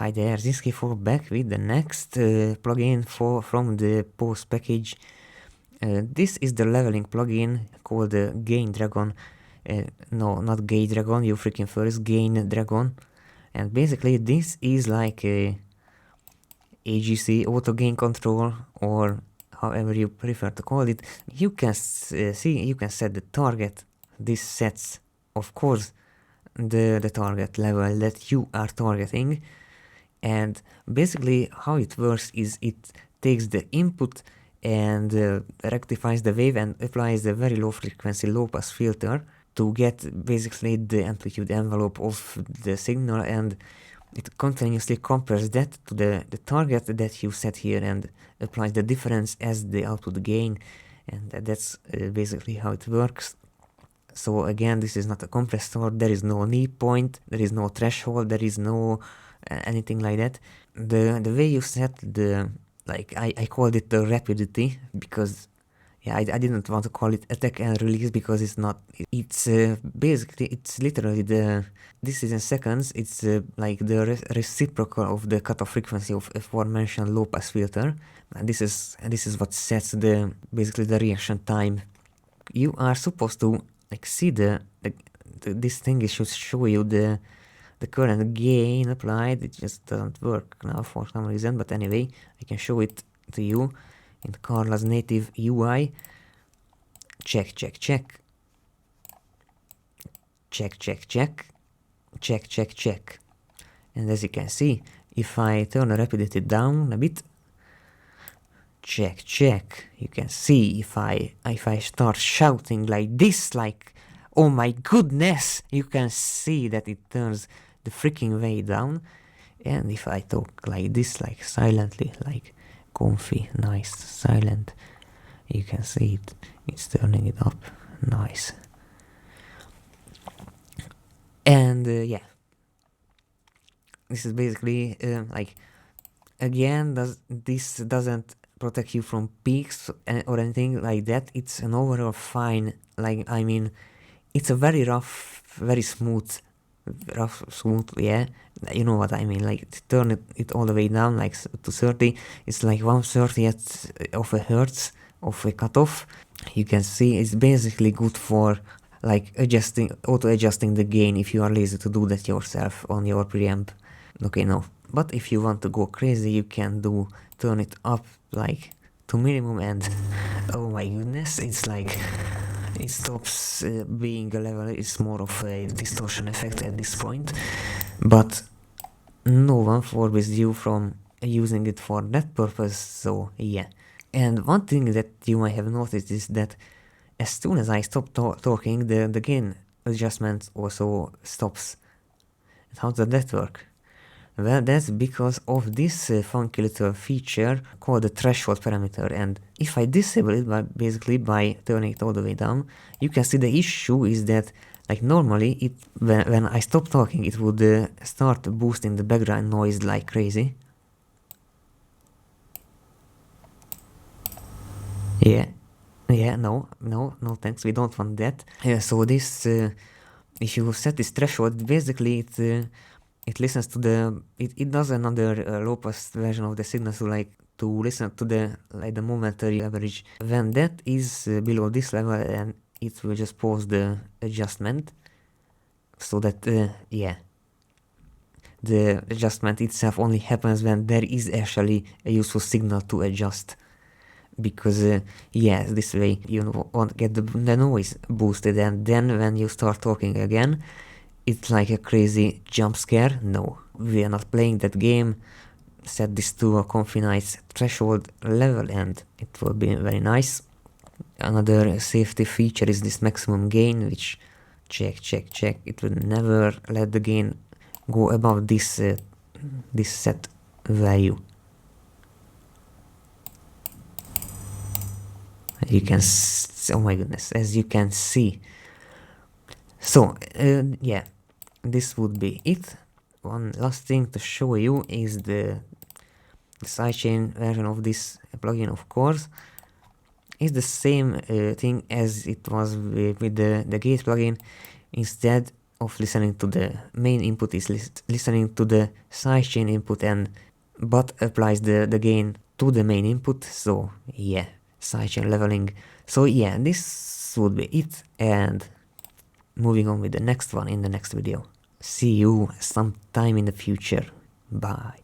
Hi there, Zinski4 back with the next plugin from the PAwS package. This is the leveling plugin called the Gain Dragon. No, not Gay Dragon, you freaking first, Gain Dragon. And basically this is like a AGC, auto gain control, or however you prefer to call it. You can you can set the target. This sets, of course, the target level that you are targeting. And basically how it works is it takes the input and rectifies the wave and applies the very low frequency low pass filter to get basically the amplitude envelope of the signal, and it continuously compares that to the target that you set here and applies the difference as the output gain, and that's basically how it works. So again, this is not a compressor, there is no knee point, there is no threshold, there is no anything like that. The way you set the, like, I called it the rapidity because yeah, I didn't want to call it attack and release because it's not, it's basically, it's literally this is in seconds, it's like the reciprocal of the cutoff frequency of aforementioned low pass filter, and this is what sets basically the reaction time. You are supposed to like see this thing should show you the current gain applied. It just doesn't work now for some reason, but anyway, I can show it to you in Carla's native UI. Check. And as you can see, if I turn the rapidity down a bit, check, you can see if I start shouting like this, like, oh my goodness, you can see that it turns the freaking way down. And if I talk like this, like silently, like comfy, nice, silent, you can see it's turning it up, nice. And yeah, this is basically like, again, this doesn't protect you from peaks or anything like that. It's an overall fine, like, I mean, it's a very rough, very smooth, yeah, you know what I mean, like, turn it all the way down, like, to 30, it's like 1/30th of a hertz of a cutoff. You can see it's basically good for, like, auto-adjusting the gain if you are lazy to do that yourself on your preamp. Okay, no. But if you want to go crazy, you can turn it up, like, to minimum, and oh my goodness, it's like, it stops being a level, it's more of a distortion effect at this point. But no one forbids you from using it for that purpose, so yeah. And one thing that you might have noticed is that as soon as I stop talking, the gain adjustment also stops. How does that work? Well, that's because of this funky little feature called the threshold parameter, and if I disable it basically by turning it all the way down, you can see the issue is that, like, normally when I stop talking, it would start boosting the background noise like crazy. Yeah, no thanks, we don't want that. So this, if you set this threshold, basically it listens to it does another low pass version of the signal to listen to the momentary average. When that is below this level, and it will just pause the adjustment, so that yeah, the adjustment itself only happens when there is actually a useful signal to adjust. Because yes, this way you won't get the noise boosted, and then when you start talking again, it's like a crazy jump scare. No, we are not playing that game. Set this to a comfy nice threshold level and it will be very nice. Another safety feature is this maximum gain, which check, it will never let the gain go above this set value. You can oh my goodness, as you can see. So yeah, this would be it. One last thing to show you is the sidechain version of this plugin, of course. It's the same thing as it was with the gate plugin. Instead of listening to the main input is listening to the sidechain input but applies the gain to the main input. So yeah, sidechain leveling. So yeah, this would be it, and moving on with the next one in the next video. See you sometime in the future. Bye.